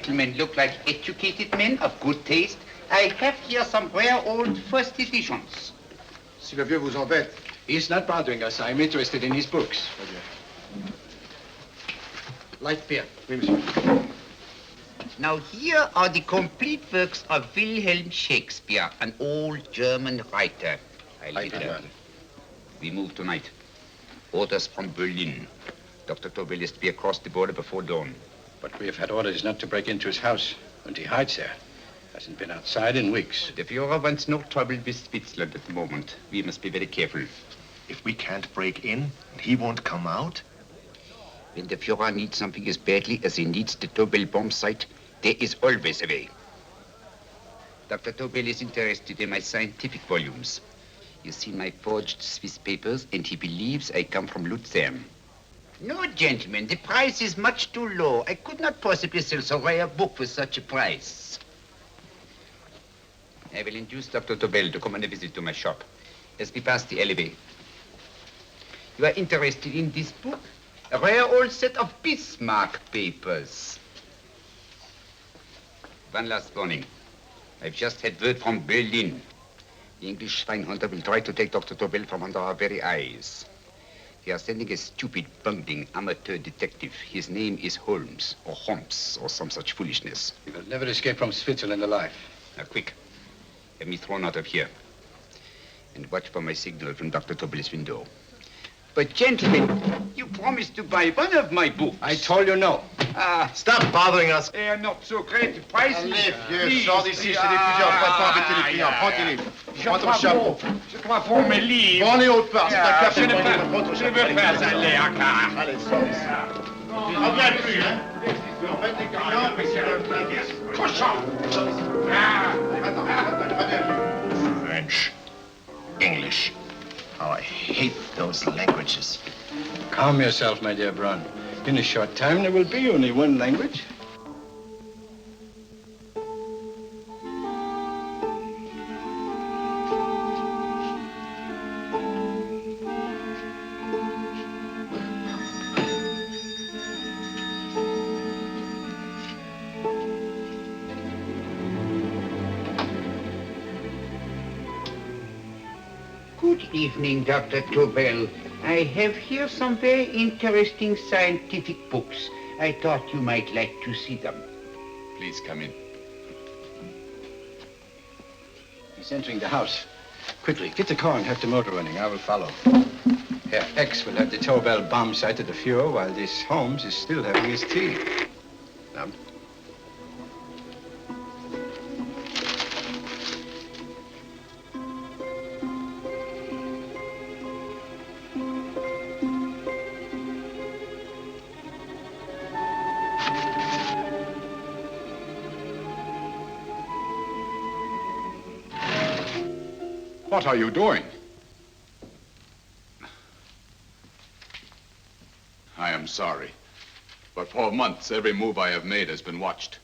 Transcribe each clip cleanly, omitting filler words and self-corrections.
gentlemen look like educated men of good taste, I have here some rare old first editions. Si le vieux vous embête. He's not bothering us. I'm interested in his books. Light beer. Oui, monsieur. Now here are the complete works of Wilhelm Shakespeare, an old German writer. We move tonight. Orders from Berlin. Dr. Tobel is to be across the border before dawn. But we have had orders not to break into his house, and he hides there. Hasn't been outside in weeks. The Führer wants no trouble with Switzerland at the moment. We must be very careful. If we can't break in, he won't come out? When the Führer needs something as badly as he needs the Tobel bomb site, there is always a way. Dr. Tobel is interested in my scientific volumes. He's seen my forged Swiss papers, and he believes I come from Lucerne. No, gentlemen, the price is much too low. I could not possibly sell so rare a book for such a price. I will induce Dr. Tobel to come on a visit to my shop as we pass the alleyway. You are interested in this book? A rare old set of Bismarck papers. One last warning. I've just had word from Berlin. The English Schweinhunter will try to take Dr. Tobel from under our very eyes. They are sending a stupid, bungling amateur detective. His name is Holmes, or some such foolishness. He will never escape from Switzerland alive. Now, quick. Have me thrown out of here. And watch for my signal from Dr. Tobel's window. But, gentlemen, you promised to buy one of my books. I told you no. Stop bothering us. They are not so great prices. Allez, vieux, sors d'ici, c'est l'étudiant. On va pas embêter les clients. Prends tes livres. Prends ton chapeau. Je crois pour mes livres. Prends les hautes parts, c'est un café. Prends ton Je chapeau. veux pas aller à car. Allez, sors d'ici. Reviens plus, hein. En fait, les clients, mais c'est le... Cochon. Attends, French, English. How I hate those languages. Calm yourself, my dear Braun. In a short time, there will be only one language. Good evening, Dr. Tobel. I have here some very interesting scientific books. I thought you might like to see them. Please come in. He's entering the house. Quickly, get the car and have the motor running. I will follow. Herr X will have the Tobel bomb site at the Führer while this Holmes is still having his tea. Now, What are you doing? I am sorry, but for months, every move I have made has been watched.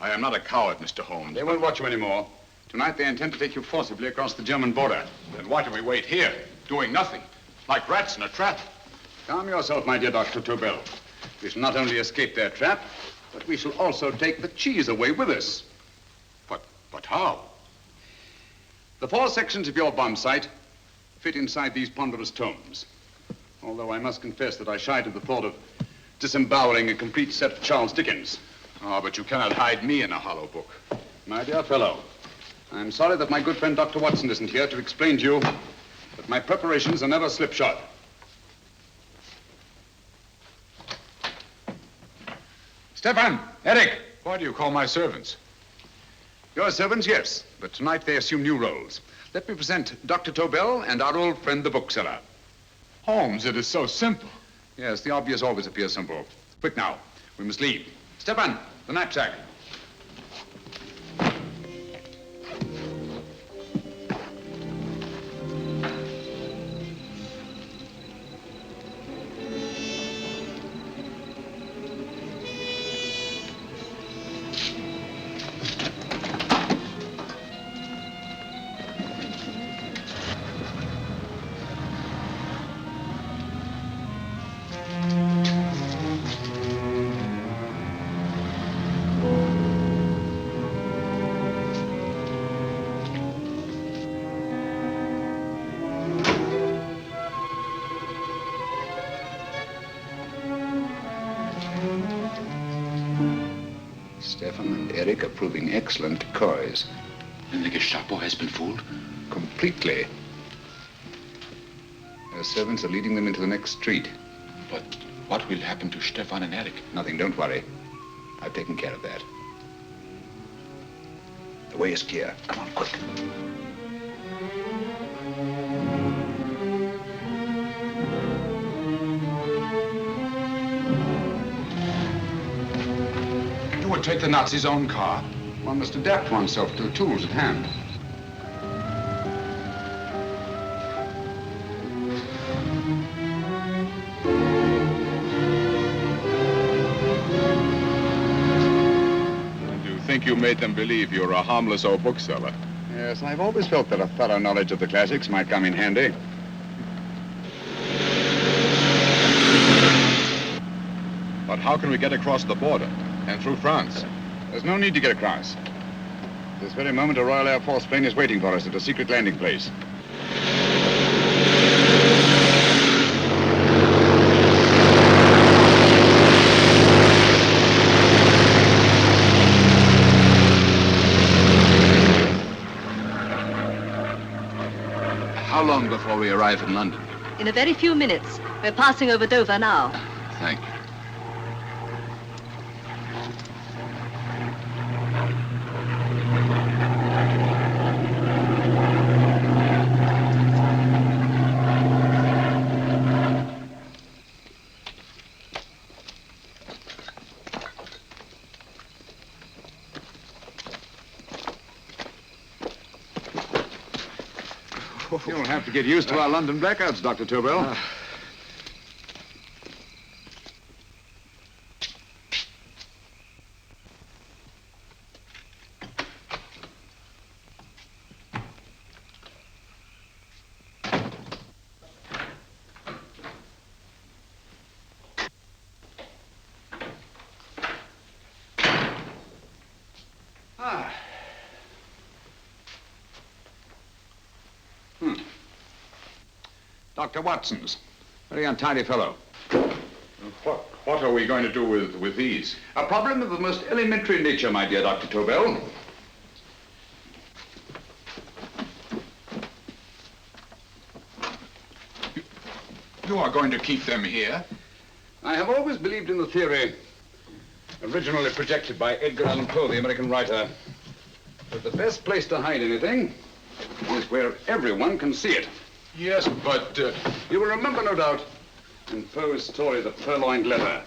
I am not a coward, Mr. Holmes. They won't watch you anymore. Tonight, they intend to take you forcibly across the German border. Then why do we wait here, doing nothing, like rats in a trap? Calm yourself, my dear Dr. Tobel. We shall not only escape their trap, but we shall also take the cheese away with us. But how? The 4 sections of your bomb sight fit inside these ponderous tomes. Although I must confess that I shied at the thought of disemboweling a complete set of Charles Dickens. Oh, but you cannot hide me in a hollow book. My dear fellow, I'm sorry that my good friend Dr. Watson isn't here to explain to you that my preparations are never slipshod. Stefan! Eric! Why do you call my servants? Your servants, yes, but tonight they assume new roles. Let me present Dr. Tobel and our old friend, the bookseller. Holmes, it is so simple. Yes, the obvious always appears simple. Quick now, we must leave. Stefan, the knapsack. Stefan and Eric are proving excellent decoys. Then the Gestapo has been fooled? Completely. Their servants are leading them into the next street. But what will happen to Stefan and Eric? Nothing, don't worry. I've taken care of that. The way is clear. Come on, quick. You would take the Nazis' own car? One must adapt oneself to the tools at hand. You made them believe you were a harmless old bookseller. Yes, I've always felt that a thorough knowledge of the classics might come in handy. But how can we get across the border and through France? There's no need to get across. This very moment, a Royal Air Force plane is waiting for us at a secret landing place. How long before we arrive in London? In a very few minutes. We're passing over Dover now. Thank you. You'll have to get used to our London blackouts, Dr. Tobel. Dr. Watson's. Very untidy fellow. What are we going to do with these? A problem of the most elementary nature, my dear Dr. Tobel. You are going to keep them here? I have always believed in the theory, originally projected by Edgar Allan Poe, the American writer, that the best place to hide anything is where everyone can see it. Yes, but... You will remember, no doubt, in Poe's story, The Purloined Letter.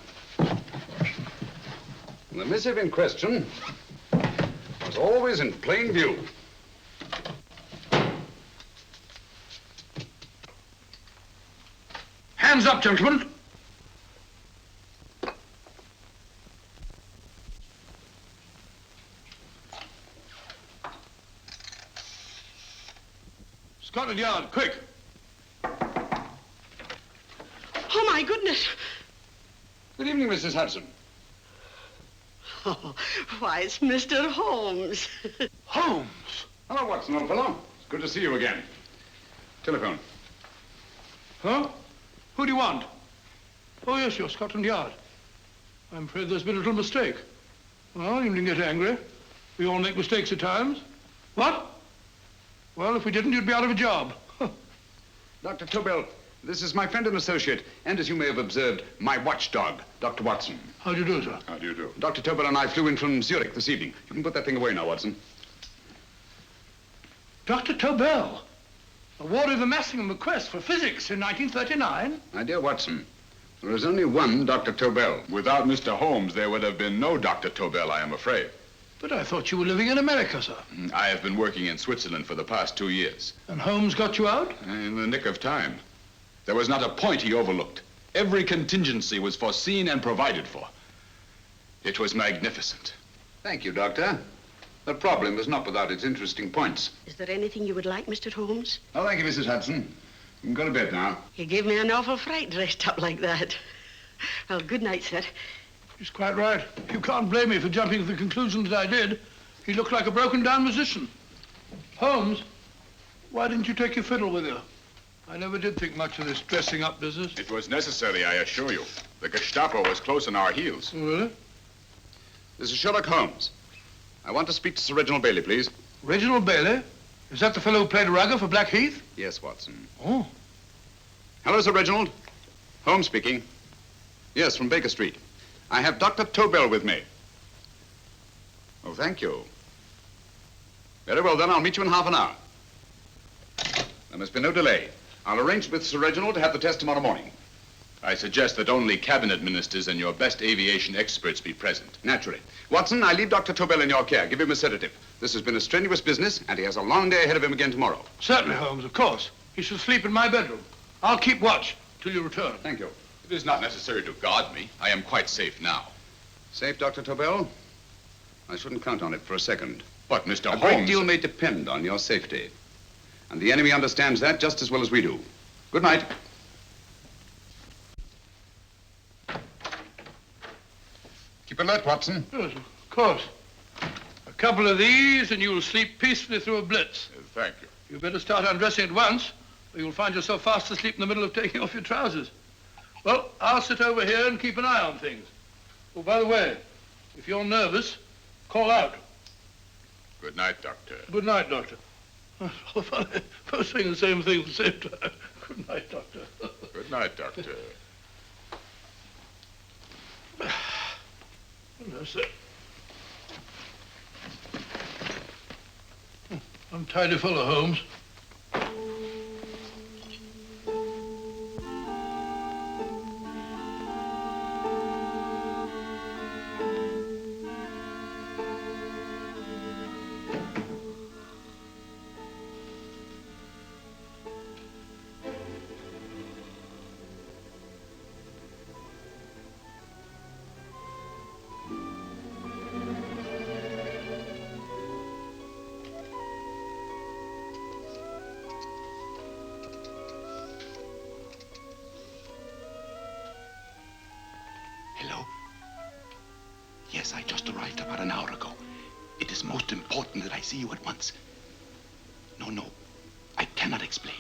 The missive in question was always in plain view. Hands up, gentlemen. Scotland Yard, quick. Oh, my goodness. Good evening, Mrs. Hudson. Oh, why, it's Mr. Holmes. Holmes. Hello, Watson, old fellow. It's good to see you again. Telephone. Huh? Who do you want? Oh, yes, you're Scotland Yard. I'm afraid there's been a little mistake. Well, you needn't get angry. We all make mistakes at times. What? Well, if we didn't, you'd be out of a job. Dr. Tobel, this is my friend and associate, and as you may have observed, my watchdog, Dr. Watson. How do you do, sir? How do you do? Dr. Tobel and I flew in from Zurich this evening. You can put that thing away now, Watson. Dr. Tobel, awarded the Massingham Bequest for physics in 1939. My dear Watson, there is only one Dr. Tobel. Without Mr. Holmes, there would have been no Dr. Tobel, I am afraid. But I thought you were living in America, sir. I have been working in Switzerland for the past 2 years. And Holmes got you out? In the nick of time. There was not a point he overlooked. Every contingency was foreseen and provided for. It was magnificent. Thank you, Doctor. The problem is not without its interesting points. Is there anything you would like, Mr. Holmes? Oh, thank you, Mrs. Hudson. You can go to bed now. You gave me an awful fright dressed up like that. Well, good night, sir. He's quite right. You can't blame me for jumping to the conclusion that I did. He looked like a broken-down musician. Holmes, why didn't you take your fiddle with you? I never did think much of this dressing-up business. It was necessary, I assure you. The Gestapo was close on our heels. Oh, really? This is Sherlock Holmes. I want to speak to Sir Reginald Bailey, please. Reginald Bailey? Is that the fellow who played rugger for Blackheath? Yes, Watson. Oh. Hello, Sir Reginald. Holmes speaking. Yes, from Baker Street. I have Dr. Tobel with me. Oh, thank you. Very well, then. I'll meet you in half an hour. There must be no delay. I'll arrange with Sir Reginald to have the test tomorrow morning. I suggest that only cabinet ministers and your best aviation experts be present. Naturally. Watson, I leave Dr. Tobel in your care. Give him a sedative. This has been a strenuous business, and he has a long day ahead of him again tomorrow. Certainly, Holmes, of course. He shall sleep in my bedroom. I'll keep watch till you return. Thank you. It is not necessary to guard me. I am quite safe now. Safe, Dr. Tobel? I shouldn't count on it for a second. But, Mr. A Holmes... great deal may depend on your safety. And the enemy understands that just as well as we do. Good night. Keep alert, Watson. Yes, of course. A couple of these and you'll sleep peacefully through a blitz. Thank you. You better start undressing at once, or you'll find yourself fast asleep in the middle of taking off your trousers. Well, I'll sit over here and keep an eye on things. Oh, by the way, if you're nervous, call out. Good night, Doctor. Good night, Doctor. Oh, funny. Both saying the same thing at the same time. Good night, Doctor. Good night, Doctor. No, sir. Untidy fellow, Holmes. Hello? Yes, I just arrived about an hour ago. It is most important that I see you at once. No, I cannot explain.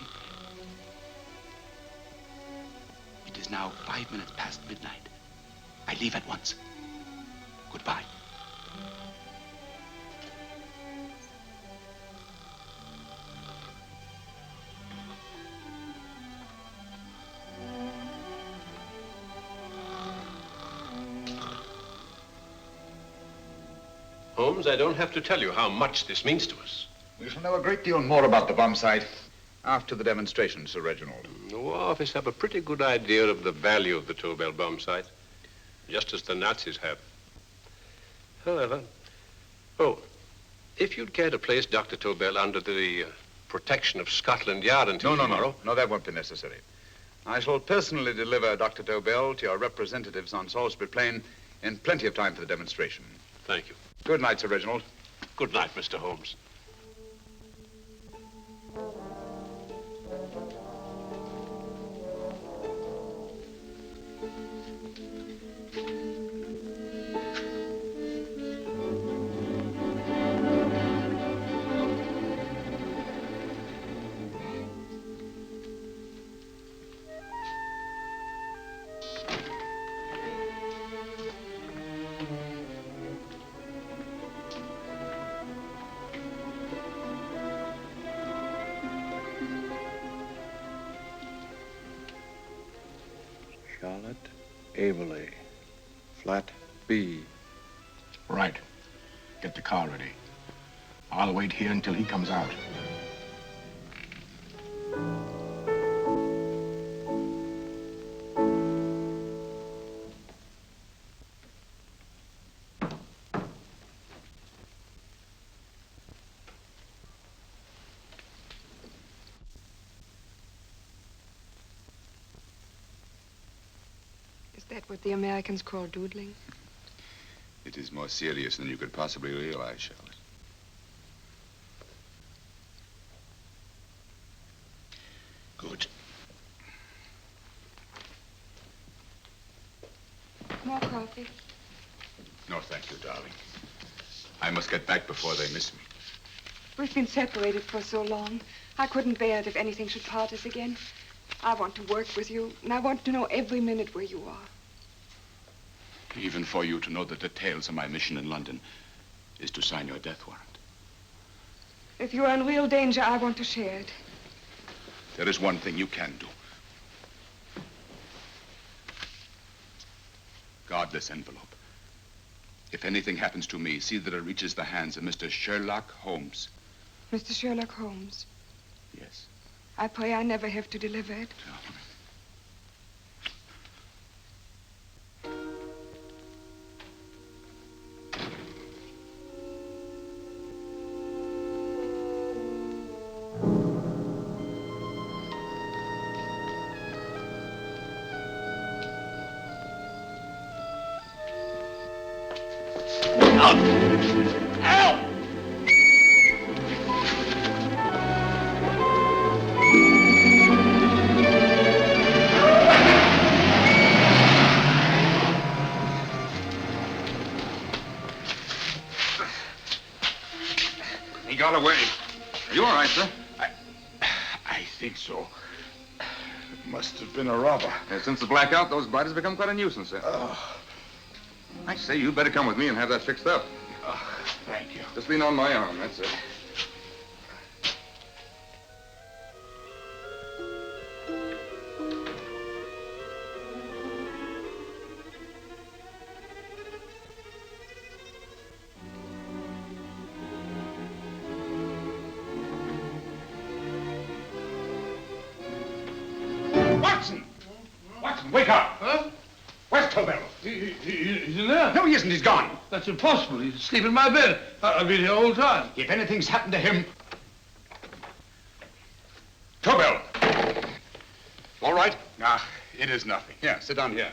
It is now 5 minutes past midnight. I leave at once. Goodbye. Holmes, I don't have to tell you how much this means to us. We shall know a great deal more about the bomb site after the demonstration, Sir Reginald. The War Office have a pretty good idea of the value of the Tobel bomb site, just as the Nazis have. However, if you'd care to place Dr. Tobel under the protection of Scotland Yard until tomorrow... No, that won't be necessary. I shall personally deliver Dr. Tobel to your representatives on Salisbury Plain in plenty of time for the demonstration. Thank you. Good night, Sir Reginald. Good night, Mr. Holmes. Charlotte Averley, flat B. Right. Get the car ready. I'll wait here until he comes out. Is that what the Americans call doodling? It is more serious than you could possibly realize, Charlotte. Good. More coffee? No, thank you, darling. I must get back before they miss me. We've been separated for so long. I couldn't bear it if anything should part us again. I want to work with you, and I want to know every minute where you are. Even for you to know the details of my mission in London, is to sign your death warrant. If you are in real danger, I want to share it. There is one thing you can do. Guard this envelope. If anything happens to me, see that it reaches the hands of Mr. Sherlock Holmes. Mr. Sherlock Holmes. Yes. I pray I never have to deliver it. He got away. Are you all right, sir? I think so. It must have been a robber. Since the blackout, those blighters become quite a nuisance, sir. I say, you better come with me and have that fixed up. Thank you. Just lean on my arm, that's it. Watson! Watson, wake up! Huh? Where's Tobel? He's in there. No, he isn't. He's gone. That's impossible. He's asleep in my bed. I've been here all the time. If anything's happened to him... Tobel! All right? Ah, it is nothing. Here, sit down here.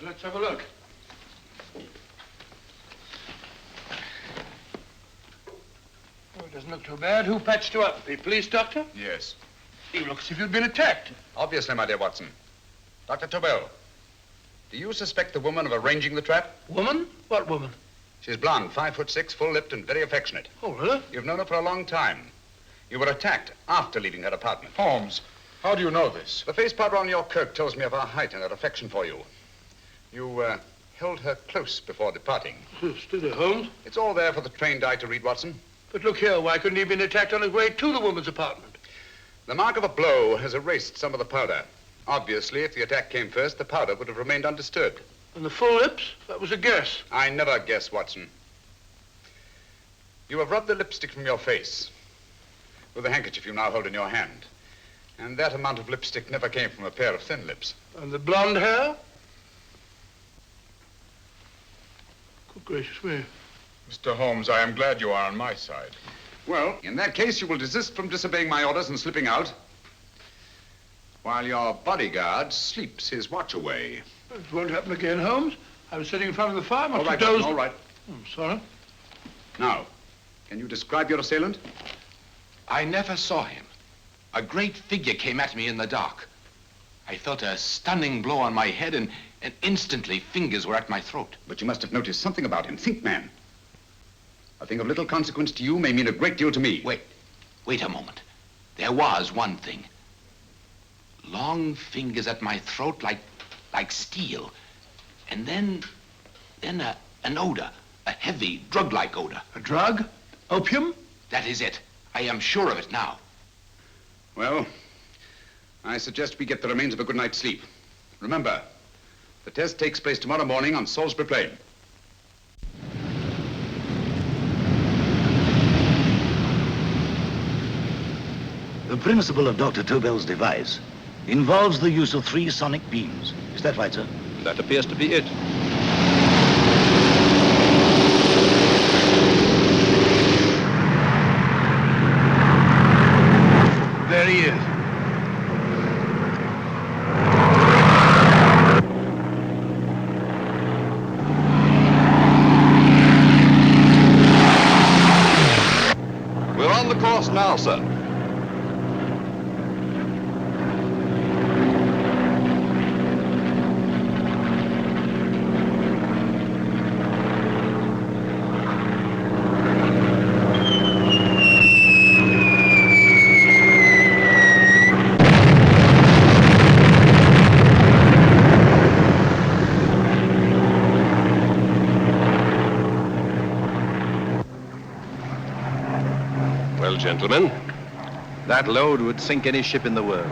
Let's have a look. Oh, it doesn't look too bad. Who patched you up? The police doctor? Yes. You look as if you'd been attacked. Obviously, my dear Watson. Dr. Tobel, do you suspect the woman of arranging the trap? Woman? What woman? She's blonde, 5'6", full-lipped, and very affectionate. Oh, really? You've known her for a long time. You were attacked after leaving her apartment. Holmes, how do you know this? The face powder on your coat tells me of her height and her affection for you. You held her close before departing. Steady, Holmes. It's all there for the trained eye to read, Watson. But look here, why couldn't he have been attacked on his way to the woman's apartment? The mark of a blow has erased some of the powder. Obviously, if the attack came first, the powder would have remained undisturbed. And the full lips? That was a guess. I never guess, Watson. You have rubbed the lipstick from your face with the handkerchief you now hold in your hand. And that amount of lipstick never came from a pair of thin lips. And the blonde hair? Good gracious me. Mr. Holmes, I am glad you are on my side. Well, in that case, you will desist from disobeying my orders and slipping out while your bodyguard sleeps his watch away. It won't happen again, Holmes. I was sitting in front of the fire. All right, Watson, all right. I'm sorry. Now, can you describe your assailant? I never saw him. A great figure came at me in the dark. I felt a stunning blow on my head, and instantly fingers were at my throat. But you must have noticed something about him. Think, man. A thing of little consequence to you may mean a great deal to me. Wait a moment. There was one thing. Long fingers at my throat like steel. And then an odor, a heavy, drug-like odor. A drug? Opium? That is it. I am sure of it now. Well, I suggest we get the remains of a good night's sleep. Remember, the test takes place tomorrow morning on Salisbury Plain. The principle of Dr. Tobel's device involves the use of 3 sonic beams. Is that right, sir? That appears to be it. There he is. We're on the course now, sir. gentlemen. That load would sink any ship in the world.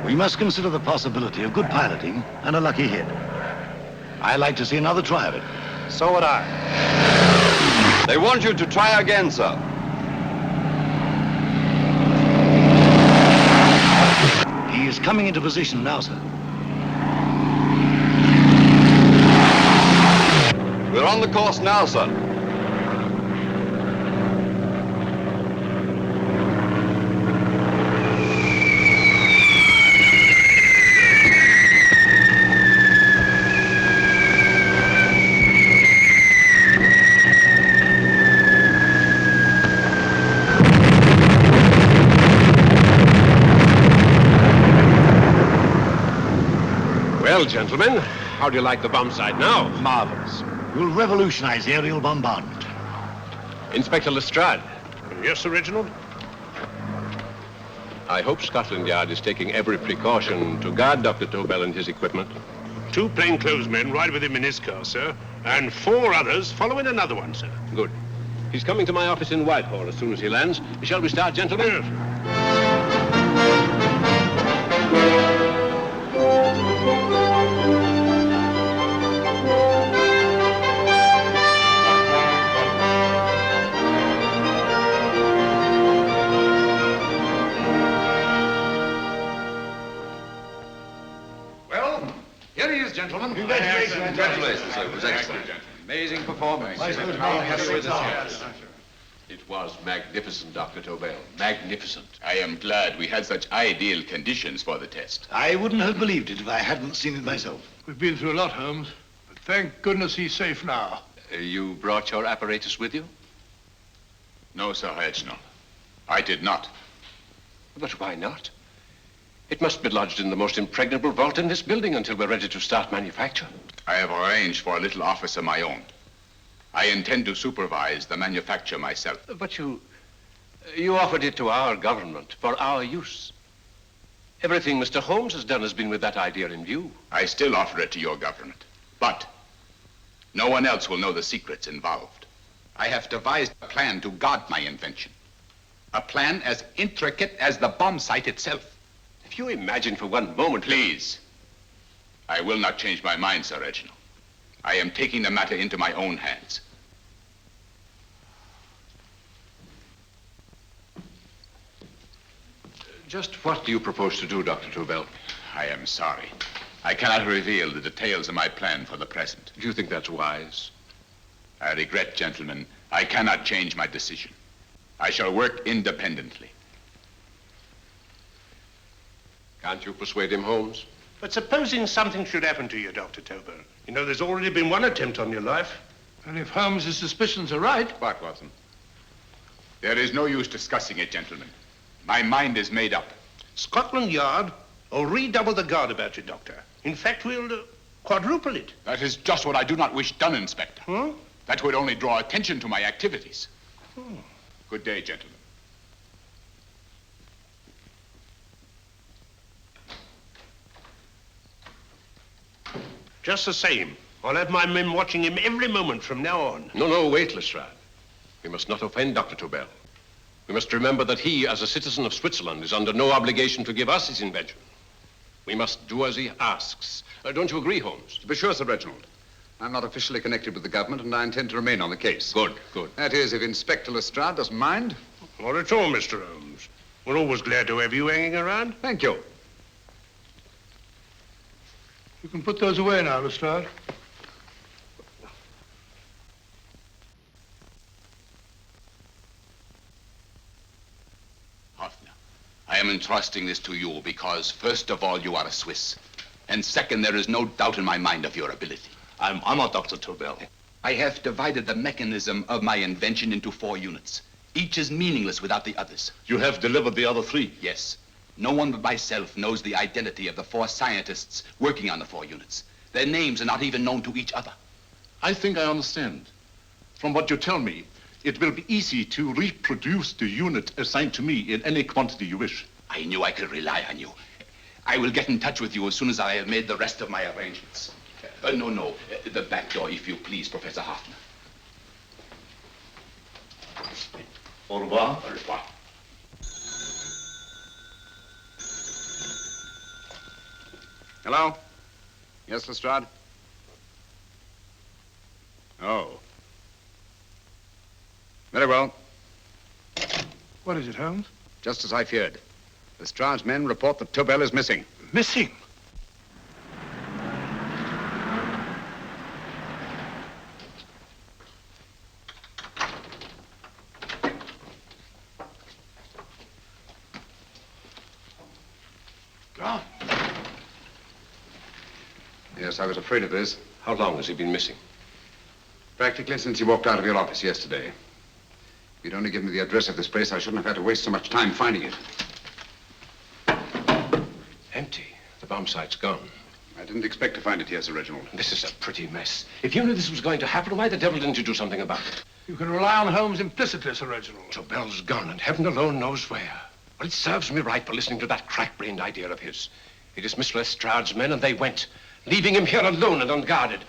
We must consider the possibility of good piloting and a lucky hit. I'd like to see another try of it. So would I. They want you to try again, sir. He is coming into position now, sir. We're on the course now, sir. Well, gentlemen, how do you like the bomb sight now? Marvelous. We'll revolutionize aerial bombardment. Inspector Lestrade. Yes, Sir Reginald? I hope Scotland Yard is taking every precaution to guard Dr. Tobel and his equipment. 2 plainclothesmen ride with him in his car, sir, and 4 others follow in another one, sir. Good. He's coming to my office in Whitehall as soon as he lands. Shall we start, gentlemen? Yes. Well, here he is, gentlemen. Congratulations, sir. It was excellent. Amazing performance. It was magnificent, Dr. Tobel. Magnificent. I am glad we had such ideal conditions for the test. I wouldn't have believed it if I hadn't seen it myself. We've been through a lot, Holmes, but thank goodness he's safe now. You brought your apparatus with you? No, Sir Reginald. I did not. But why not? It must be lodged in the most impregnable vault in this building until we're ready to start manufacture. I have arranged for a little office of my own. I intend to supervise the manufacture myself. But you offered it to our government for our use. Everything Mr. Holmes has done has been with that idea in view. I still offer it to your government, but no one else will know the secrets involved. I have devised a plan to guard my invention. A plan as intricate as the bomb sight itself. If you imagine for one moment... Please. I will not change my mind, Sir Reginald. I am taking the matter into my own hands. Just what do you propose to do, Dr. Tobel? I am sorry. I cannot reveal the details of my plan for the present. Do you think that's wise? I regret, gentlemen, I cannot change my decision. I shall work independently. Can't you persuade him, Holmes? But supposing something should happen to you, Dr. Tobel. You know, there's already been one attempt on your life. And if Holmes' suspicions are right... What, Watson? There is no use discussing it, gentlemen. My mind is made up. Scotland Yard will redouble the guard about you, Doctor. In fact, we'll quadruple it. That is just what I do not wish done, Inspector. Huh? That would only draw attention to my activities. Good day, gentlemen. Just the same, I'll have my men watching him every moment from now on. No, wait, Lestrade. We must not offend Dr. Tobel. We must remember that he, as a citizen of Switzerland, is under no obligation to give us his invention. We must do as he asks. Don't you agree, Holmes? To be sure, Sir Reginald. I'm not officially connected with the government, and I intend to remain on the case. Good. That is, if Inspector Lestrade doesn't mind. Not at all, Mr. Holmes. We're always glad to have you hanging around. Thank you. You can put those away now, Lestrade. Hoffner, I am entrusting this to you because, first of all, you are a Swiss. And second, there is no doubt in my mind of your ability. I'm not Dr. Tobel. I have divided the mechanism of my invention into 4 units. Each is meaningless without the others. You have delivered the other 3? Yes. No one but myself knows the identity of the 4 scientists working on the 4 units. Their names are not even known to each other. I think I understand. From what you tell me, it will be easy to reproduce the unit assigned to me in any quantity you wish. I knew I could rely on you. I will get in touch with you as soon as I have made the rest of my arrangements. No. The back door, if you please, Professor Hoffner. Au revoir. Au revoir. Hello? Yes, Lestrade? Oh. Very well. What is it, Holmes? Just as I feared. Lestrade's men report that Tobel is missing. Missing? Gone. Yes, I was afraid of this. How long has he been missing? Practically since he walked out of your office yesterday. If you'd only given me the address of this place, I shouldn't have had to waste so much time finding it. Empty. The bomb site's gone. I didn't expect to find it here, Sir Reginald. This is a pretty mess. If you knew this was going to happen, why the devil didn't you do something about it? You can rely on Holmes implicitly, Sir Reginald. Tobel's gone, and heaven alone knows where. Well, it serves me right for listening to that crack-brained idea of his. He dismissed Lestrade's men, and they went, leaving him here alone and unguarded.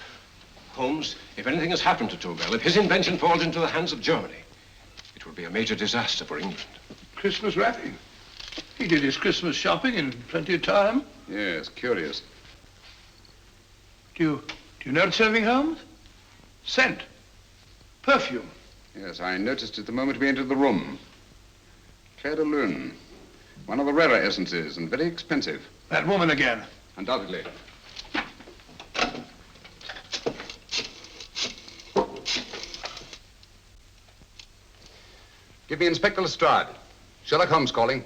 Holmes, if anything has happened to Tobel, if his invention falls into the hands of Germany, it will be a major disaster for England. Christmas wrapping. He did his Christmas shopping in plenty of time. Yes, curious. Do you notice anything, Holmes? Scent. Perfume. Yes, I noticed it the moment we entered the room. Claire de Lune. One of the rarer essences, and very expensive. That woman again. Undoubtedly. Give me Inspector Lestrade. Sherlock Holmes calling.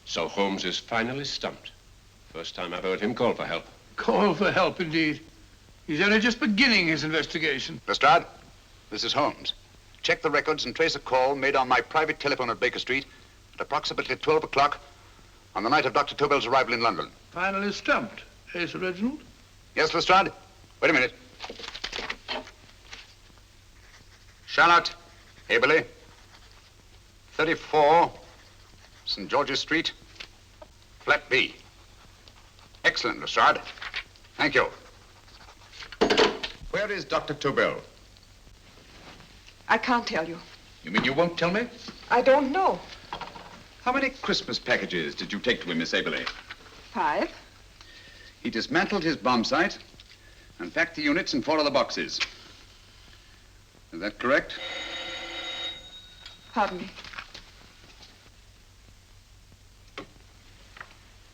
So Holmes is finally stumped. First time I've heard him call for help. Call for help, indeed. He's only just beginning his investigation. Lestrade, this is Holmes. Check the records and trace a call made on my private telephone at Baker Street at approximately 12 o'clock on the night of Dr. Tobel's arrival in London. Finally stumped, eh, Sir Reginald? Yes, Lestrade? Wait a minute. Charlotte, Aberley, 34, St. George's Street, flat B. Excellent, Lestrade. Thank you. Where is Dr. Tobel? I can't tell you. You mean you won't tell me? I don't know. How many Christmas packages did you take to him, Miss Aberley? 5. He dismantled his bomb site and packed the units in 4 other boxes. Is that correct? Pardon me.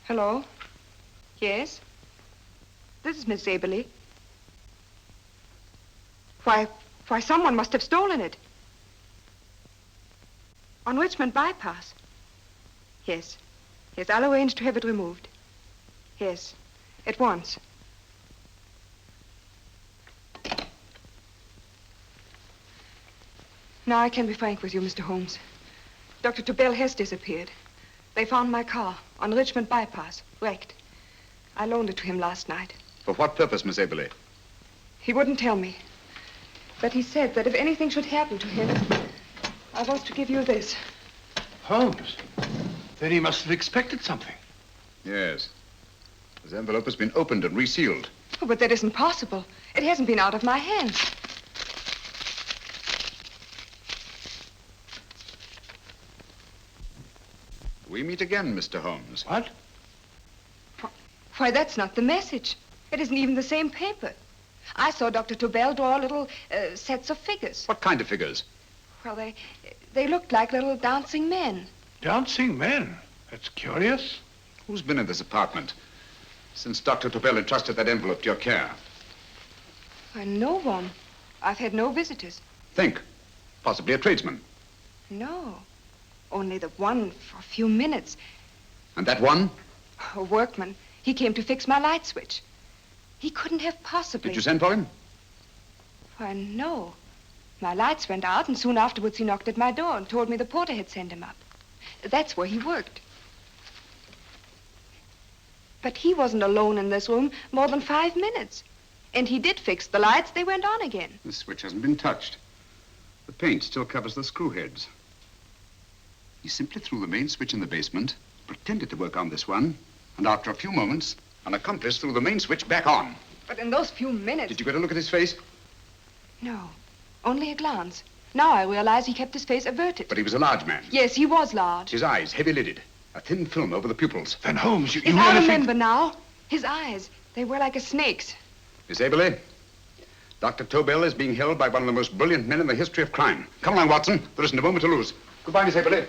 Hello? Yes? This is Miss Aberley. Why, someone must have stolen it. On Richmond Bypass. Yes. Yes, I'll arrange to have it removed. Yes, at once. Now I can be frank with you, Mr. Holmes. Dr. Tobel has disappeared. They found my car on Richmond Bypass, wrecked. I loaned it to him last night. For what purpose, Miss Aberley? He wouldn't tell me. But he said that if anything should happen to him, I was to give you this. Holmes? Then he must have expected something. Yes. This envelope has been opened and resealed. Oh, but that isn't possible. It hasn't been out of my hands. We meet again, Mr. Holmes. What? Why, that's not the message. It isn't even the same paper. I saw Dr. Tobel draw little sets of figures. What kind of figures? Well, they looked like little dancing men. Dancing men? That's curious. Who's been in this apartment since Dr. Tobel entrusted that envelope to your care? Why, no one. I've had no visitors. Think. Possibly a tradesman. No. Only the one for a few minutes. And that one? A workman. He came to fix my light switch. He couldn't have possibly... Did you send for him? Why, no. My lights went out, and soon afterwards he knocked at my door and told me the porter had sent him up. That's where he worked. But he wasn't alone in this room more than 5 minutes. And he did fix the lights. They went on again. The switch hasn't been touched. The paint still covers the screw heads. He simply threw the main switch in the basement, pretended to work on this one, and after a few moments, an accomplice threw the main switch back on. But in those few minutes... Did you get a look at his face? No, only a glance. Now I realize he kept his face averted. But he was a large man. Yes, he was large. His eyes heavy-lidded, a thin film over the pupils. Then Holmes, you I remember now. His eyes, They were like a snake's. Miss Aberley, Dr. Tobel is being held by one of the most brilliant men in the history of crime. Come along, Watson. There isn't a moment to lose. Goodbye, Miss Aberley.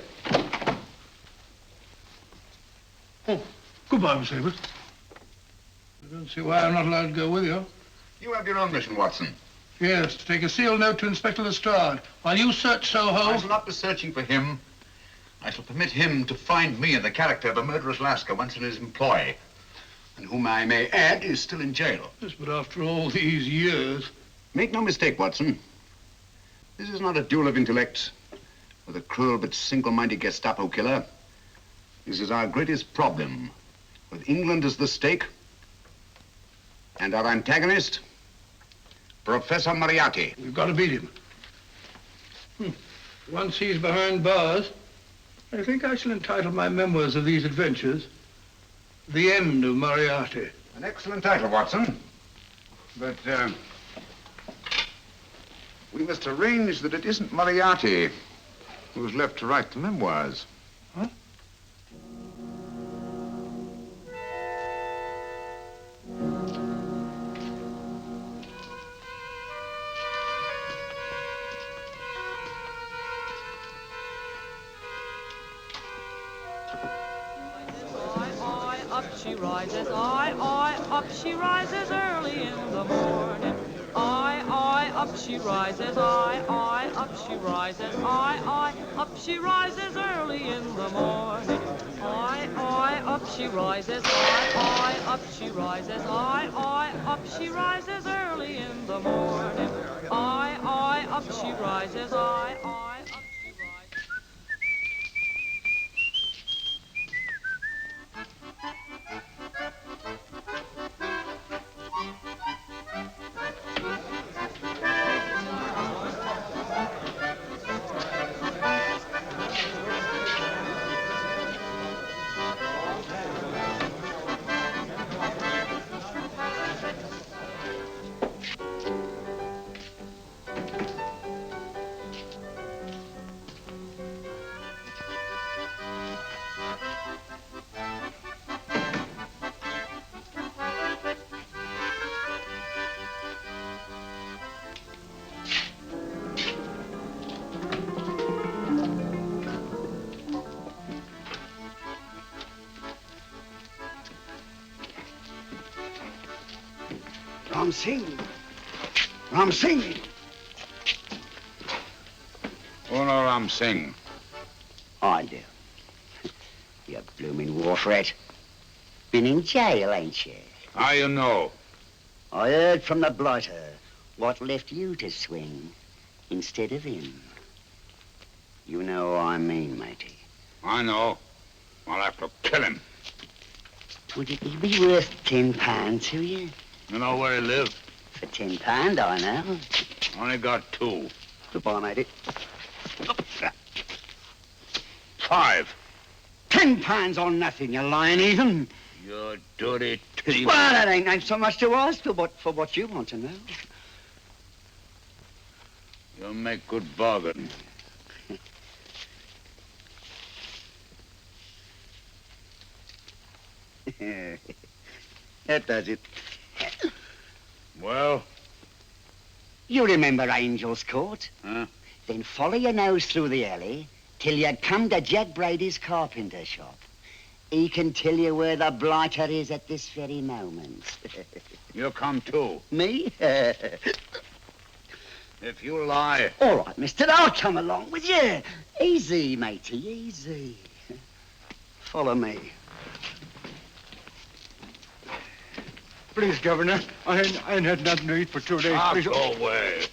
Oh, goodbye, Miss Abbott. I don't see why I'm not allowed to go with you. You have your own mission, Watson. Yes, to take a sealed note to Inspector Lestrade while you search Soho. I shall not be searching for him. I shall permit him to find me in the character of a murderous Lascar once in his employ, and whom I may add is still in jail. Yes, but after all these years... Make no mistake, Watson. This is not a duel of intellects with a cruel but single-minded Gestapo killer. This is our greatest problem, with England as the stake, and our antagonist, Professor Moriarty. We've got to beat him. Once he's behind bars, I think I shall entitle my memoirs of these adventures, The End of Moriarty. An excellent title, Watson. But, we must arrange that it isn't Moriarty who's left to write the memoirs. Huh? Up she rises, up she rises early in the morning. Up she rises, up she rises, up she rises early in the morning. Up she rises, up she rises, up she rises early in the morning. Up she rises, up she rises. Ram Singh. Ram Singh. Oh, no, Ram Singh. I do. You blooming war threat. Been in jail, ain't you? How you know? I heard from the blighter what left you to swing instead of him. You know what I mean, matey. I know. I'll have to kill him. Would it be worth £10 to you? You know where he lives? For £10, I know. Only got 2. Goodbye, matey. 5. £10 on nothing, you lying heathen. You dirty thief. Well, that ain't so much to ask for what you want to know. You make good bargain. That does it. Well? You remember Angel's Court? Huh? Then follow your nose through the alley till you come to Jack Brady's carpenter shop. He can tell you where the blighter is at this very moment. You come too. Me? If you lie... All right, mister, I'll come along with you. Easy, matey, easy. Follow me. Please, Governor, I ain't had nothing to eat for 2 days. Ah, Please. go away.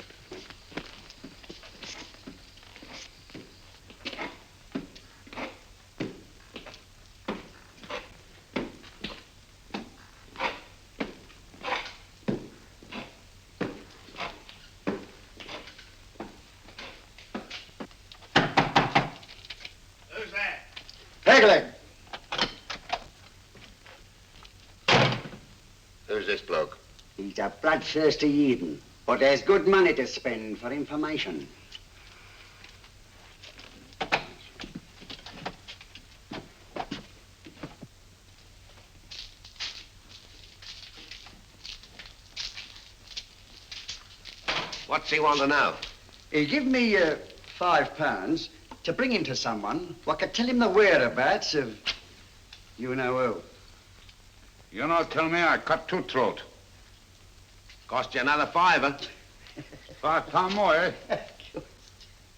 Who's that? Pegleg. Who's this bloke? He's a bloodthirsty heathen, but there's good money to spend for information. What's he want to know? He give me £5 to bring him to someone who could tell him the whereabouts of you know who. You not tell me I cut two throat. Cost you another £5. £5 more, eh?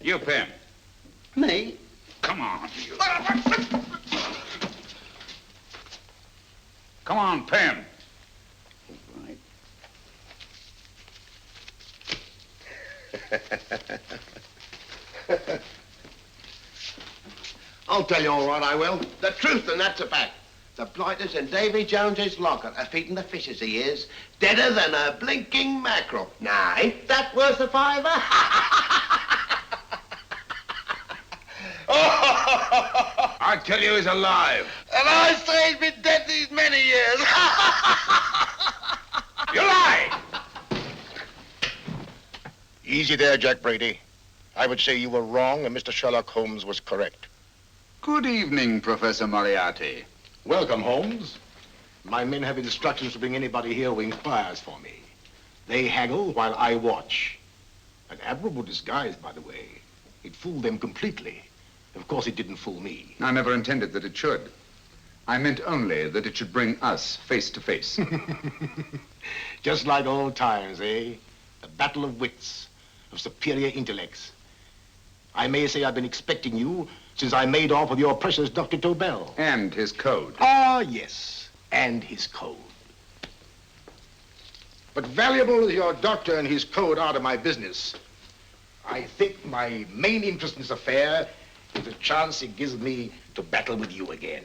You pay him. Me? Come on, you. Come on, pay him. I'll tell you all right, I will. The truth, and that's a fact. The blighters in Davy Jones's locker are feeding the fishes, he is. Deader than a blinking mackerel. Now, ain't that worth a £5? I tell you he's alive. And I say he's been dead these many years. You lie! Easy there, Jack Brady. I would say you were wrong and Mr. Sherlock Holmes was correct. Good evening, Professor Moriarty. Welcome, Holmes. My men have instructions to bring anybody here who inquires for me. They haggle while I watch. An admirable disguise, by the way. It fooled them completely. Of course, it didn't fool me. I never intended that it should. I meant only that it should bring us face to face. Just like old times, eh? A battle of wits, of superior intellects. I may say I've been expecting you since I made off with your precious Dr. Tobel. And his code. Ah, yes, and his code. But valuable as your doctor and his code are to my business, I think my main interest in this affair is the chance it gives me to battle with you again.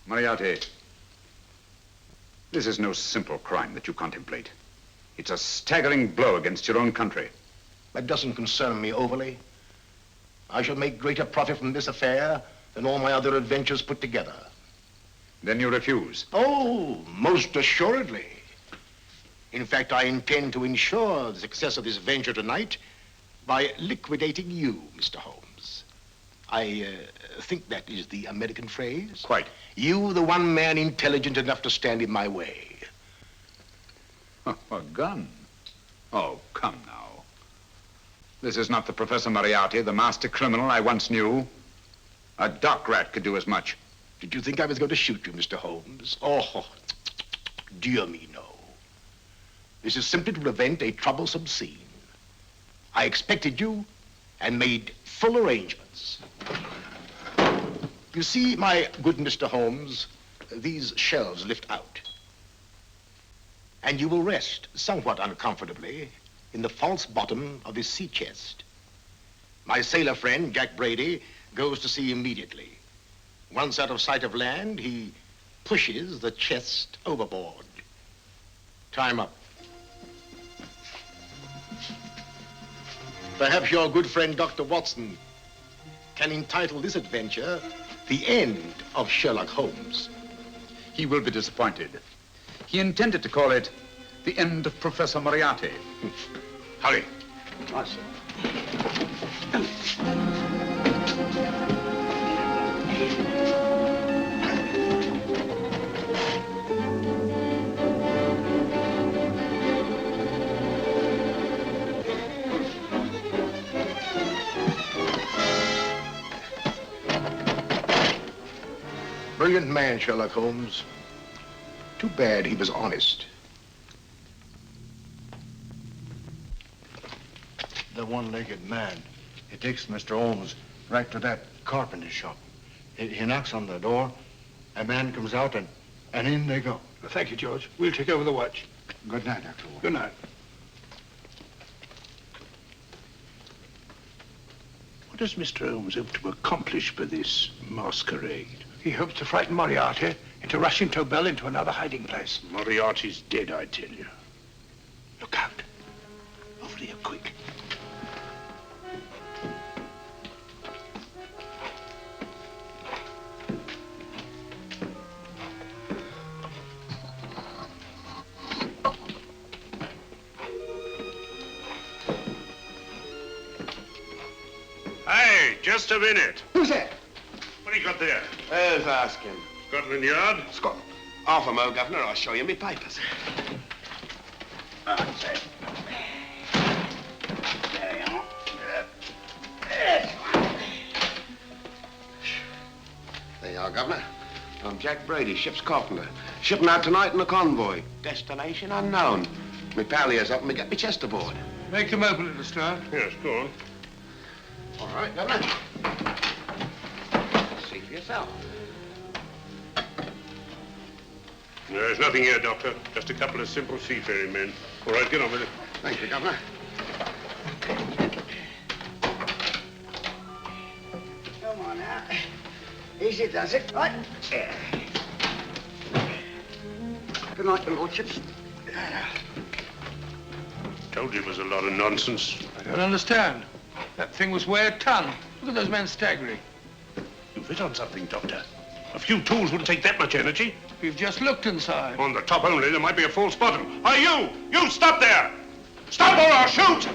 Moriarty, this is no simple crime that you contemplate. It's a staggering blow against your own country. That doesn't concern me overly. I shall make greater profit from this affair than all my other adventures put together. Then you refuse? Oh, most assuredly. In fact, I intend to ensure the success of this venture tonight by liquidating you, Mr. Holmes. I think that is the American phrase. Quite. You, the one man intelligent enough to stand in my way. A gun? Oh, come now. This is not the Professor Moriarty, the master criminal I once knew. A dock rat could do as much. Did you think I was going to shoot you, Mr. Holmes? Oh, dear me, no. This is simply to prevent a troublesome scene. I expected you and made full arrangements. You see, my good Mr. Holmes, these shelves lift out. And you will rest somewhat uncomfortably in the false bottom of this sea chest. My sailor friend, Jack Brady, goes to sea immediately. Once out of sight of land, he pushes the chest overboard. Time up. Perhaps your good friend, Dr. Watson, can entitle this adventure The End of Sherlock Holmes. He will be disappointed. He intended to call it The End of Professor Moriarty. Hurry. Right, sir. Brilliant man, Sherlock Holmes. Too bad he was honest. The one-legged man. He takes Mr. Holmes right to that carpenter shop. He knocks on the door. A man comes out and in they go. Thank you, George. We'll take over the watch. Good night, Dr. Holmes. Good night. What does Mr. Holmes hope to accomplish by this masquerade? He hopes to frighten Moriarty into rushing Tobel into another hiding place. Moriarty's dead, I tell you. Look out. Over here, quick. Hey, just a minute. Who's that? What do you got there? Who's asking? Scotland Yard? Scotland. Half a mo, Governor. I'll show you me papers. That's it. There you are. There you are, Governor. I'm Jack Brady, ship's carpenter. Shipping out tonight in a convoy. Destination unknown. My pal here's helping me get my chest aboard. Make him open it, Lestrade. Yes, go on. All right, Governor. See for yourself. There's nothing here, Doctor. Just a couple of simple seafaring men. All right, get on with it. Thank you, Governor. Come on now. Easy does it, right? Yeah. Good night, your lordships. Told you it was a lot of nonsense. I don't understand. That thing was weigh a ton. Look at those men staggering. You've hit on something, Doctor. A few tools wouldn't take that much energy. We've just looked inside. On the top only, there might be a false bottom. Hey, you! You stop there! Stop or I'll shoot!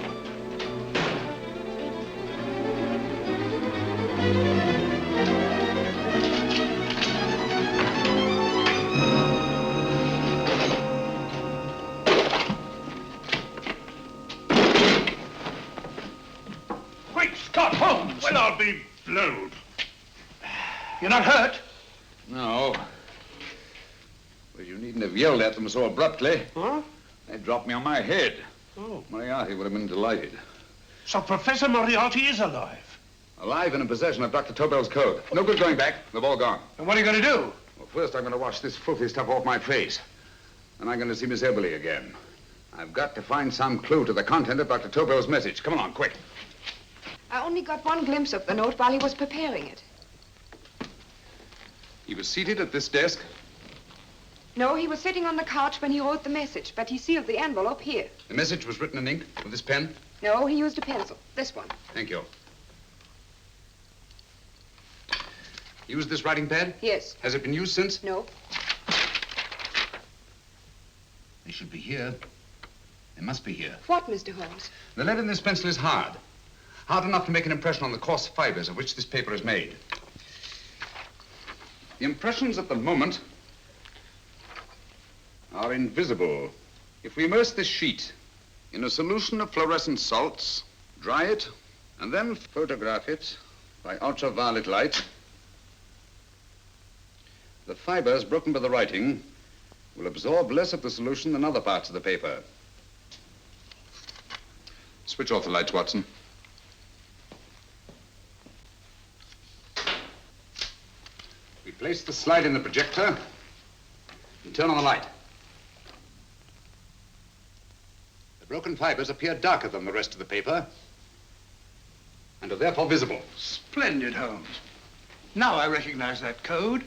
Great Scott, Holmes! Well, I'll be blowed. You're not hurt? No. Well, you needn't have yelled at them so abruptly. Huh? They dropped me on my head. Oh. Moriarty would have been delighted. So Professor Moriarty is alive? Alive and in possession of Dr. Tobel's code. No good going back. They've all gone. And what are you going to do? Well, first I'm going to wash this filthy stuff off my face. Then I'm going to see Miss Eberly again. I've got to find some clue to the content of Dr. Tobel's message. Come along, quick. I only got one glimpse of the note while he was preparing it. He was seated at this desk. No, he was sitting on the couch when he wrote the message, but he sealed the envelope here. The message was written in ink with this pen. No, he used a pencil. This one. Thank you. Used this writing pad? Yes. Has it been used since? No. They should be here. They must be here. What, Mr. Holmes? The lead in this pencil is hard. Hard enough to make an impression on the coarse fibers of which this paper is made. The impressions at the moment are invisible. If we immerse this sheet in a solution of fluorescent salts, dry it, and then photograph it by ultraviolet light, the fibers broken by the writing will absorb less of the solution than other parts of the paper. Switch off the lights, Watson. We place the slide in the projector and turn on the light. The broken fibers appear darker than the rest of the paper and are therefore visible. Splendid, Holmes. Now I recognize that code.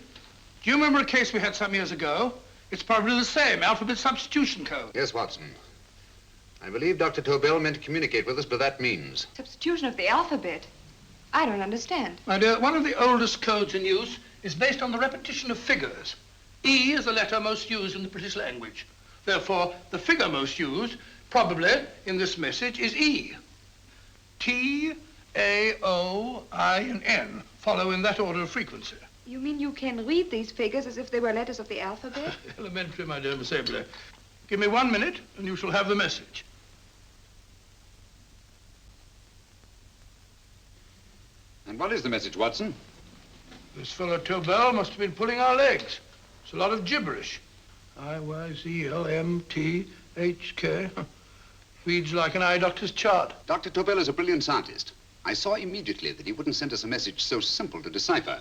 Do you remember a case we had some years ago? It's probably the same, alphabet substitution code. Yes, Watson. I believe Dr. Tobel meant to communicate with us by that means. Substitution of the alphabet? I don't understand. My dear, one of the oldest codes in use is based on the repetition of figures. E is the letter most used in the British language. Therefore, the figure most used, probably in this message, is E. T, A, O, I, and N follow in that order of frequency. You mean you can read these figures as if they were letters of the alphabet? Elementary, my dear Miss Eberly. Give me 1 minute, and you shall have the message. And what is the message, Watson? This fellow Tobel must have been pulling our legs. It's a lot of gibberish. I-Y-Z-L-M-T-H-K. Reads like an eye doctor's chart. Dr. Tobel is a brilliant scientist. I saw immediately that he wouldn't send us a message so simple to decipher.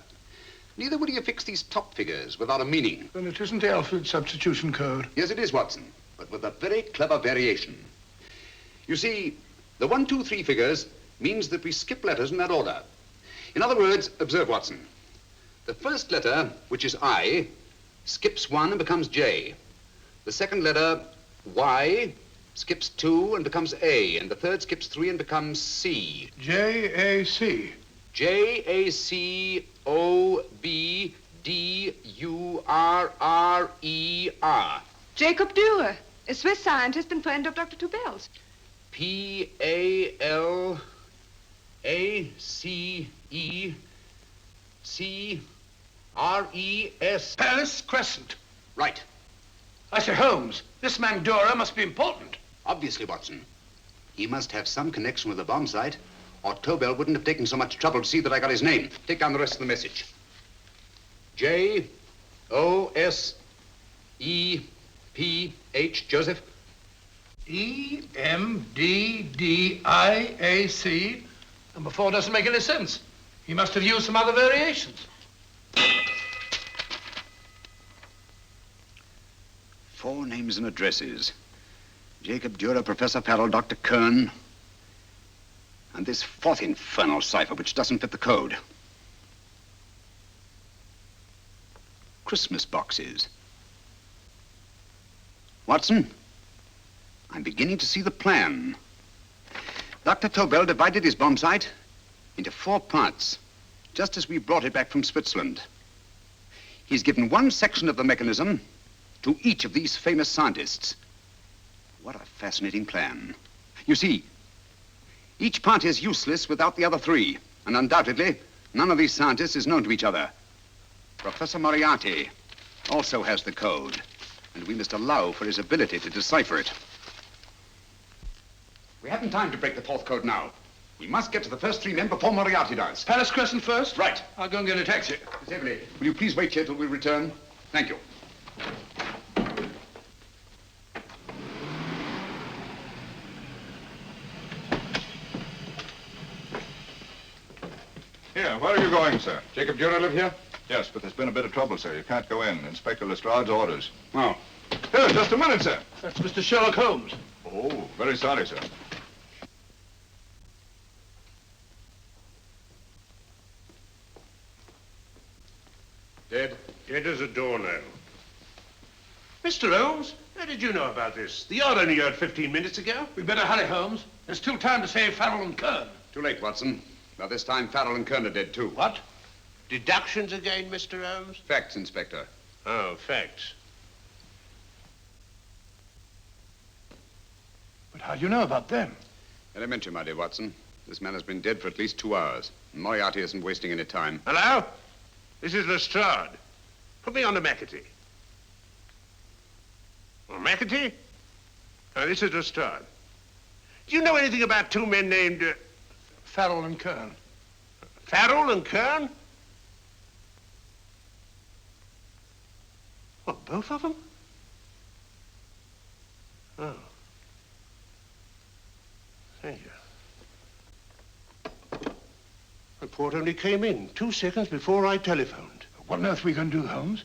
Neither would he affix these top figures without a meaning. Then it isn't the alphabet substitution code. Yes, it is, Watson, but with a very clever variation. You see, the 1, 2, 3 figures means that we skip letters in that order. In other words, observe, Watson. The first letter, which is I, skips 1 and becomes J. The second letter, Y, skips 2 and becomes A. And the third skips 3 and becomes C. J-A-C. J-A-C-O-B-D-U-R-R-E-R. Jacob Dürer, a Swiss scientist and friend of Dr. Tobel's. P-A-L-A-C-E-C-R-E-S. Palace Crescent. Right. I say, Holmes, this man Dora must be important. Obviously, Watson. He must have some connection with the bomb site, or Tobel wouldn't have taken so much trouble to see that I got his name. Take down the rest of the message. J-O-S-E-P-H, Joseph. E-M-D-D-I-A-C. Number 4 doesn't make any sense. He must have used some other variations. 4 names and addresses. Jacob Dura, Professor Farrell, Dr. Kern, and this 4th infernal cipher, which doesn't fit the code. Christmas boxes. Watson, I'm beginning to see the plan. Dr. Tobel divided his bomb site into 4 parts, just as we brought it back from Switzerland. He's given one section of the mechanism to each of these famous scientists. What a fascinating plan. You see, each part is useless without the other 3, and undoubtedly, none of these scientists is known to each other. Professor Moriarty also has the code, and we must allow for his ability to decipher it. We haven't time to break the 4th code now. We must get to the first 3 men before Moriarty does. Palace Crescent first? Right. I'll go and get a taxi. Miss Everly, will you please wait here till we return? Thank you. Here, where are you going, sir? Jacob Dura live here? Yes, but there's been a bit of trouble, sir. You can't go in. Inspector Lestrade's orders. Oh. Here, just a minute, sir. That's Mr. Sherlock Holmes. Oh, very sorry, sir. Dead? Dead as a doornail. Mr. Holmes, how did you know about this? The yard only heard 15 minutes ago. We better hurry, Holmes. There's still time to save Farrell and Kern. Too late, Watson. By this time, Farrell and Kern are dead, too. What? Deductions again, Mr. Holmes? Facts, Inspector. Oh, facts. But how do you know about them? Elementary, my dear Watson. This man has been dead for at least 2 hours. Moriarty isn't wasting any time. Hello? This is Lestrade. Put me on to McAtee. Oh, McAtee? Oh, this is Lestrade. Do you know anything about 2 men named... Farrell and Kern. Farrell and Kern? What, both of them? Oh. Thank you. Report only came in 2 seconds before I telephoned. What on earth are we going to do, Holmes?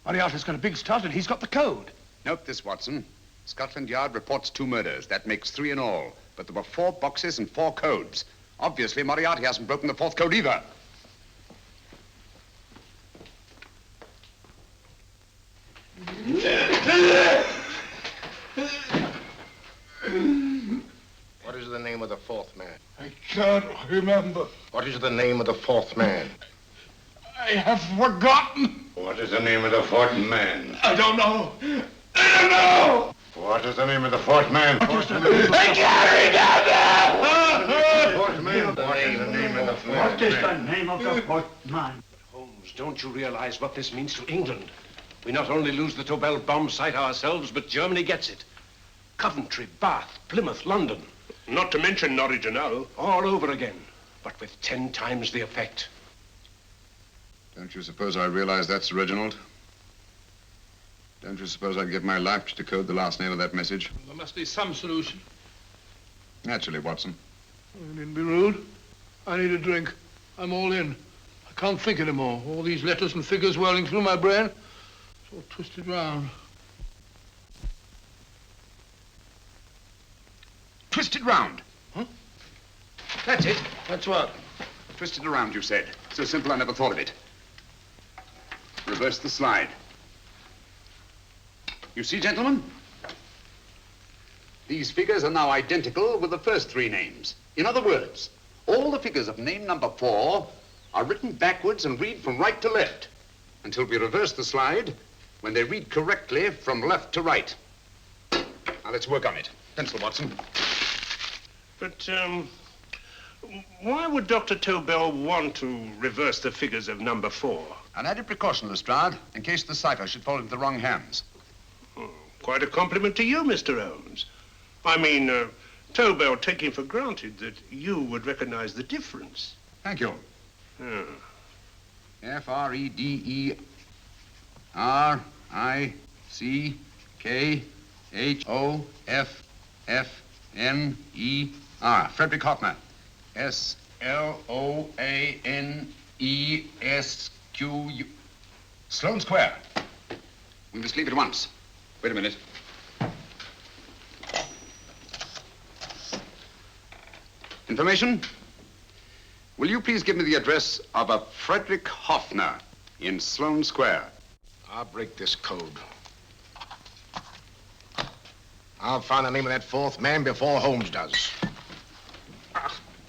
Moriarty's got a big start and he's got the code. Note this, Watson. Scotland Yard reports 2 murders. That makes 3 in all. But there were 4 boxes and 4 codes. Obviously, Moriarty hasn't broken the 4th code either. What is the name of the 4th man? I can't remember. What is the name of the 4th man? I have forgotten. What is the name of the 4th man? I don't know. I don't know. What is the name of the 4th man? I can't remember. 4th man. What is the name of the 4th man? What is the name of the 4th man? Holmes, don't you realize what this means to England? We not only lose the Tobel bomb site ourselves, but Germany gets it. Coventry, Bath, Plymouth, London. Not to mention Norwich and Hull. All over again, but with 10 times the effect. Don't you suppose I realize that's Reginald? Don't you suppose I'd give my life to decode the last name of that message? There must be some solution. Naturally, Watson. You needn't be rude. I need a drink. I'm all in. I can't think anymore. All these letters and figures whirling through my brain. It's all twisted round. Twisted round? Huh? That's it. That's what? Twisted around, you said. So simple, I never thought of it. Reverse the slide. You see, gentlemen? These figures are now identical with the first 3 names. In other words, all the figures of name number 4 are written backwards and read from right to left until we reverse the slide when they read correctly from left to right. Now, let's work on it. Pencil, Watson. But, Why would Dr. Tobel want to reverse the figures of number 4? An added precaution, Lestrade, in case the cipher should fall into the wrong hands. Quite a compliment to you, Mr. Holmes. I mean, Tobel taking for granted that you would recognize the difference. Thank you. F-R-E-D-E-R-I-C-K-H-O-F-F-N-E-R. Frederick Hoffner. S-L-O-A-N-E-S-Q-U. Sloane Square. We must leave at once. Wait a minute. Information? Will you please give me the address of a Frederick Hoffner in Sloane Square? I'll break this code. I'll find the name of that 4th man before Holmes does.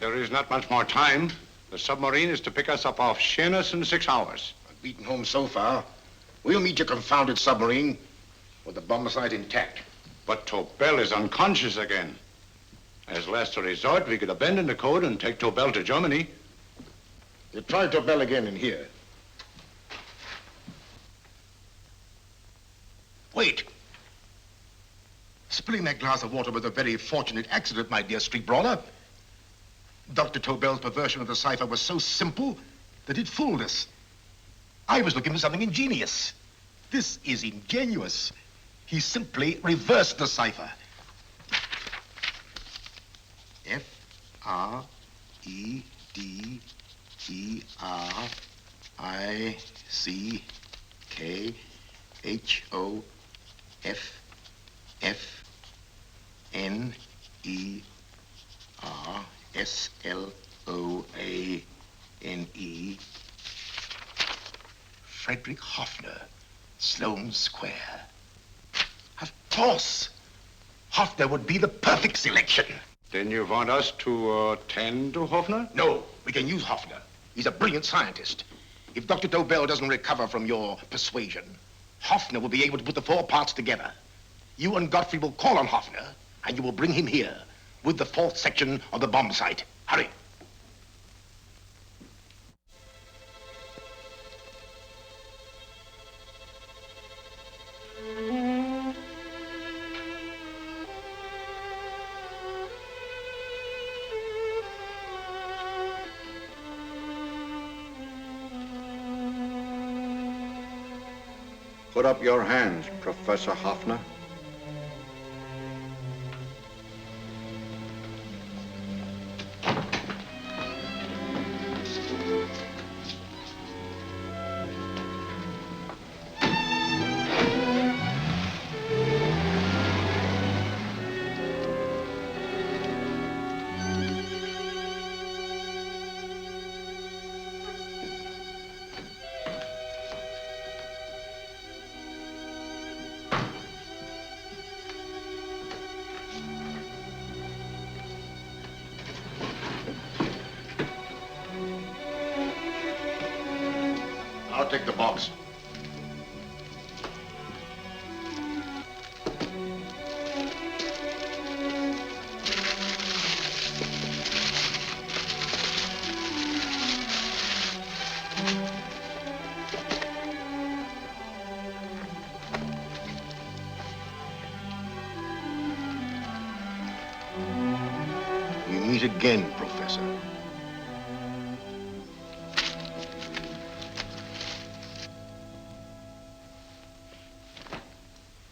There is not much more time. The submarine is to pick us up off Sheerness in 6 hours. I've beaten Holmes so far. We'll meet your confounded submarine with the bomb site intact. But Tobel is unconscious again. As last resort, we could abandon the code and take Tobel to Germany. You try Tobel again in here. Wait. Spilling that glass of water was a very fortunate accident, my dear street brawler. Dr. Tobel's perversion of the cipher was so simple that it fooled us. I was looking for something ingenious. This is ingenious. He simply reversed the cipher. F-R-E-D-E-R-I-C-K-H-O-F-F-N-E-R-S-L-O-A-N-E. Frederick Hoffner, Sloane Square. Of course. Hoffner would be the perfect selection. Then you want us to attend to Hoffner? No, we can use Hoffner. He's a brilliant scientist. If Dr. Tobel doesn't recover from your persuasion, Hoffner will be able to put the 4 parts together. You and Godfrey will call on Hoffner, and you will bring him here with the 4th section of the bomb site. Hurry. Put up your hands, Professor Hoffner. I'll take the box. We meet again, Professor.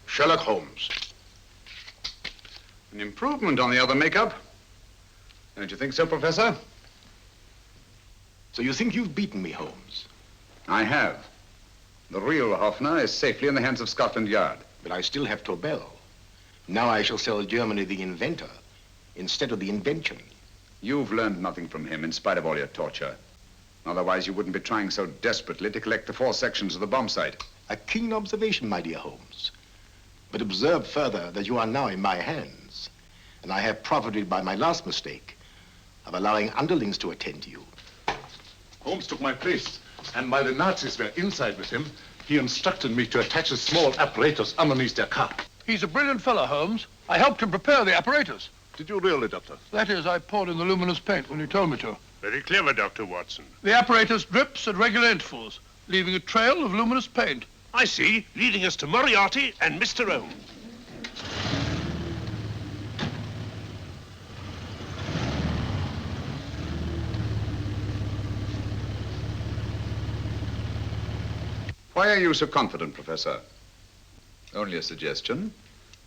Sherlock Holmes. An improvement on the other makeup. Don't you think so, Professor? So you think you've beaten me, Holmes? I have. The real Hoffner is safely in the hands of Scotland Yard. But I still have Tobel. Now I shall sell Germany the inventor instead of the invention. You've learned nothing from him in spite of all your torture. Otherwise, you wouldn't be trying so desperately to collect the 4 sections of the bomb site. A keen observation, my dear Holmes. But observe further that you are now in my hands, and I have profited by my last mistake of allowing underlings to attend to you. Holmes took my place, and while the Nazis were inside with him, he instructed me to attach a small apparatus underneath their car. He's a brilliant fellow, Holmes. I helped him prepare the apparatus. Did you really, Doctor? That is, I poured in the luminous paint when you told me to. Very clever, Dr. Watson. The apparatus drips at regular intervals, leaving a trail of luminous paint. I see, leading us to Moriarty and Mr. Holmes. Why are you so confident, Professor? Only a suggestion.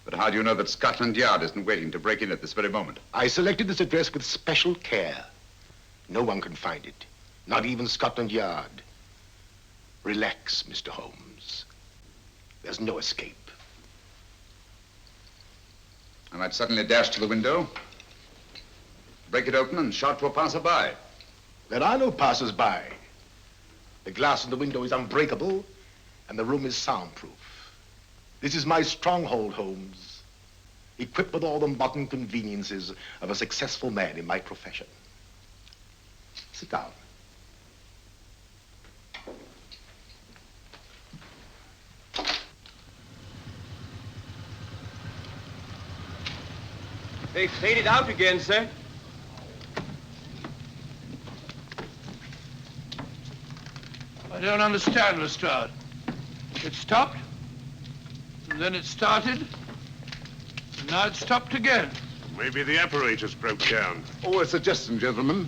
But how do you know that Scotland Yard isn't waiting to break in at this very moment? I selected this address with special care. No one can find it, not even Scotland Yard. Relax, Mr. Holmes. There's no escape. I might suddenly dash to the window, break it open, and shout to a passerby. There are no passers-by. The glass in the window is unbreakable, and the room is soundproof. This is my stronghold, Holmes, equipped with all the modern conveniences of a successful man in my profession. Sit down. They've faded out again, sir. I don't understand, Lestrade. It stopped, and then it started, and now it stopped again. Maybe the apparatus broke down. Oh, a suggestion, gentlemen.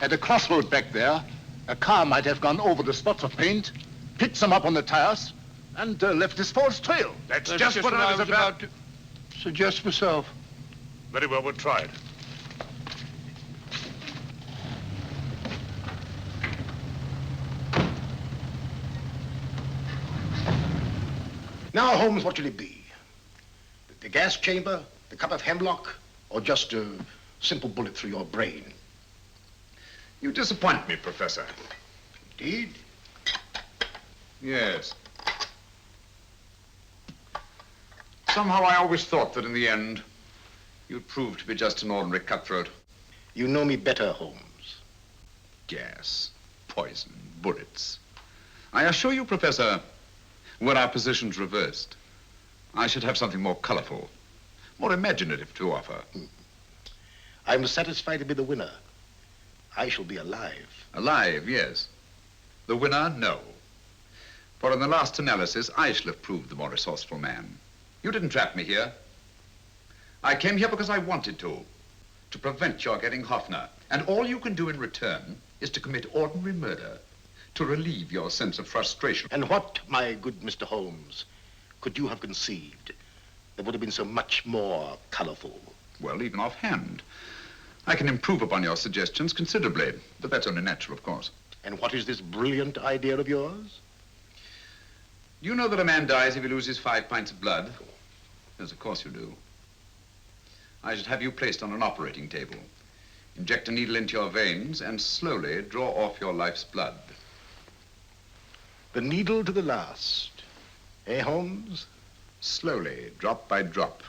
At a crossroad back there, a car might have gone over the spots of paint, picked some up on the tires, and left this false trail. That's just what I was about to suggest myself. Very well, we'll try it. Now, Holmes, what should it be? The gas chamber, the cup of hemlock, or just a simple bullet through your brain? You disappoint me, Professor. Indeed? Yes. Somehow I always thought that in the end, you'd prove to be just an ordinary cutthroat. You know me better, Holmes. Gas, poison, bullets. I assure you, Professor, were our positions reversed, I should have something more colorful, more imaginative to offer. I'm satisfied to be the winner. I shall be alive. Alive, yes. The winner, no. For in the last analysis, I shall have proved the more resourceful man. You didn't trap me here. I came here because I wanted to prevent your getting Hoffner. And all you can do in return is to commit ordinary murder, to relieve your sense of frustration. And what, my good Mr. Holmes, could you have conceived that would have been so much more colorful? Well, even offhand, I can improve upon your suggestions considerably, but that's only natural, of course. And what is this brilliant idea of yours? Do you know that a man dies if he loses 5 pints of blood? Yes, of course you do. I should have you placed on an operating table, inject a needle into your veins, and slowly draw off your life's blood. The needle to the last. Eh, Holmes? Slowly, drop by drop,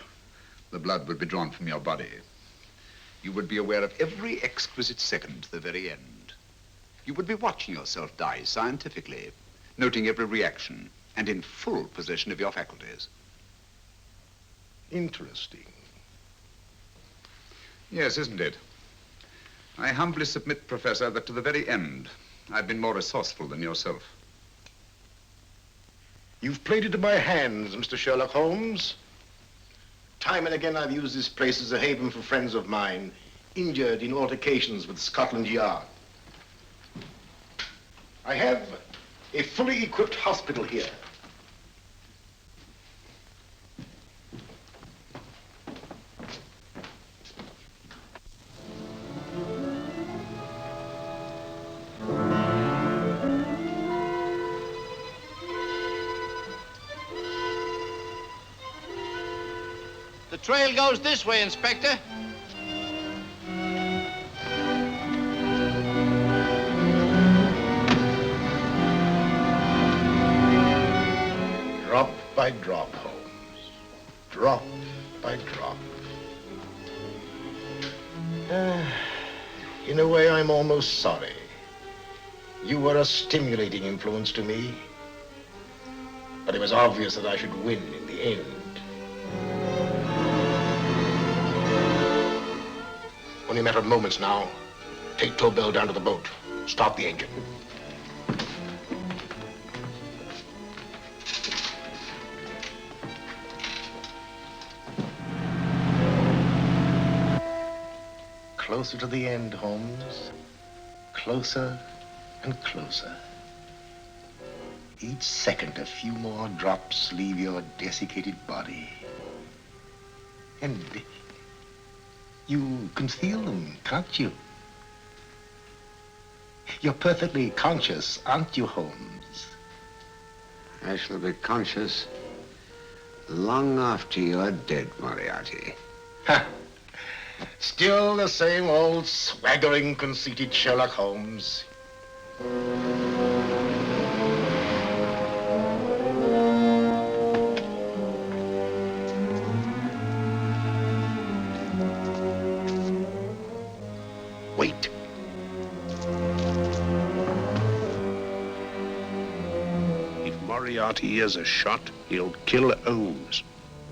the blood would be drawn from your body. You would be aware of every exquisite second to the very end. You would be watching yourself die scientifically, noting every reaction, and in full possession of your faculties. Interesting. Yes, isn't it? I humbly submit, Professor, that to the very end, I've been more resourceful than yourself. You've played into my hands, Mr. Sherlock Holmes. Time and again, I've used this place as a haven for friends of mine, injured in altercations with Scotland Yard. I have a fully equipped hospital here. The trail goes this way, Inspector. Drop by drop, Holmes. Drop by drop. In a way, I'm almost sorry. You were a stimulating influence to me. But it was obvious that I should win in the end. Only a matter of moments now. Take Tobel down to the boat. Start the engine. Closer to the end, Holmes. Closer and closer. Each second, a few more drops leave your desiccated body. And you can feel them, can't you? You're perfectly conscious, aren't you, Holmes? I shall be conscious long after you're dead, Moriarty. Ha! Still the same old swaggering, conceited Sherlock Holmes. Wait. If Moriarty hears a shot, he'll kill Holmes.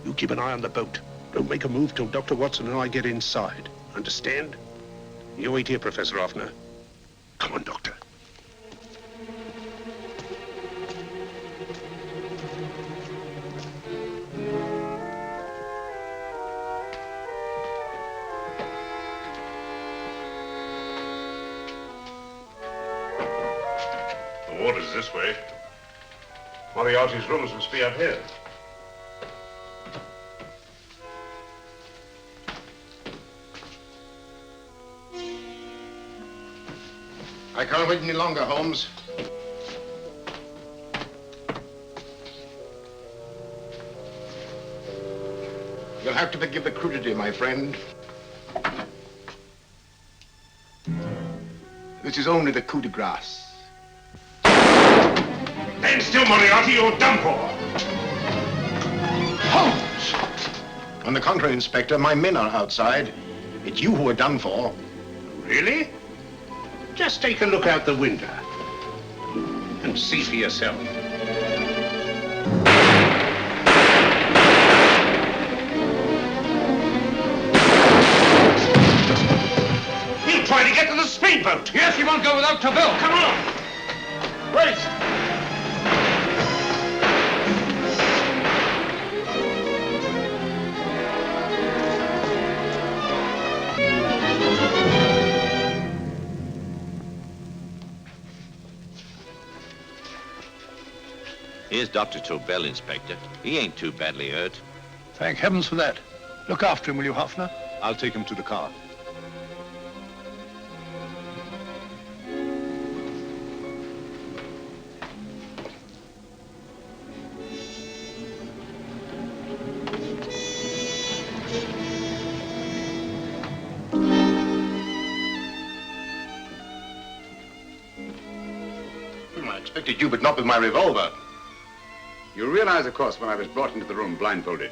You keep an eye on the boat. Don't make a move till Dr. Watson and I get inside. Understand? You wait here, Professor Offner. Come on, Doctor. The water's this way. Moriarty's rooms must be up here. I can't wait any longer, Holmes. You'll have to forgive the crudity, my friend. This is only the coup de grace. Stand still, Moriarty, you're done for. Holmes! On the contrary, Inspector, my men are outside. It's you who are done for. Really? Just take a look out the window and see for yourself. He'll try to get to the speedboat. Yes, he won't go without Tobel. Come on. Wait. Here's Dr. Tobel, Inspector. He ain't too badly hurt. Thank heavens for that. Look after him, will you, Hoffner? I'll take him to the car. I expected you, but not with my revolver. You realize, of course, when I was brought into the room blindfolded,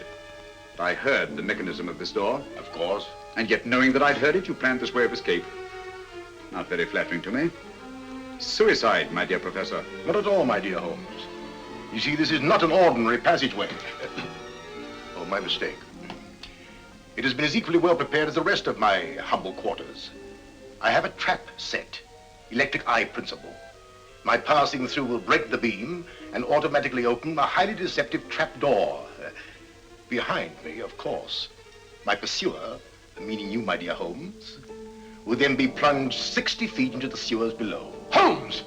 that I heard the mechanism of this door? Of course. And yet, knowing that I'd heard it, you planned this way of escape. Not very flattering to me. Suicide, my dear Professor. Not at all, my dear Holmes. You see, this is not an ordinary passageway. Oh, my mistake. It has been as equally well prepared as the rest of my humble quarters. I have a trap set, electric eye principle. My passing through will break the beam and automatically open a highly deceptive trap door. Behind me, of course, my pursuer, meaning you, my dear Holmes, will then be plunged 60 feet into the sewers below. Holmes!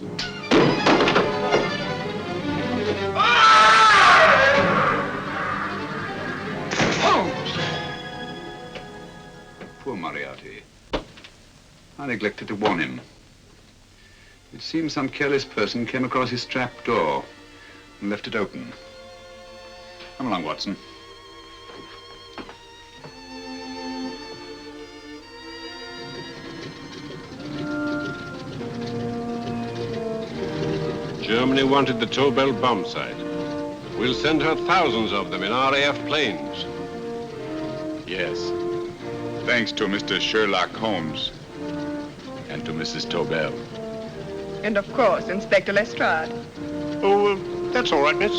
Holmes! Poor Moriarty. I neglected to warn him. It seems some careless person came across his trap door and left it open. Come along, Watson. Germany wanted the Tobel bomb site. We'll send her thousands of them in RAF planes. Yes. Thanks to Mr. Sherlock Holmes and to Mrs. Tobel. And of course, Inspector Lestrade. Oh, that's all right, miss.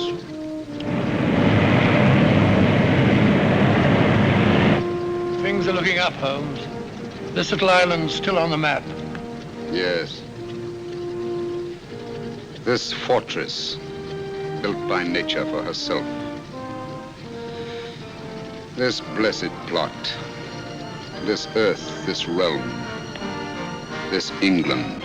Things are looking up, Holmes. This little island's still on the map. Yes. This fortress, built by nature for herself. This blessed plot. This earth, this realm. This England.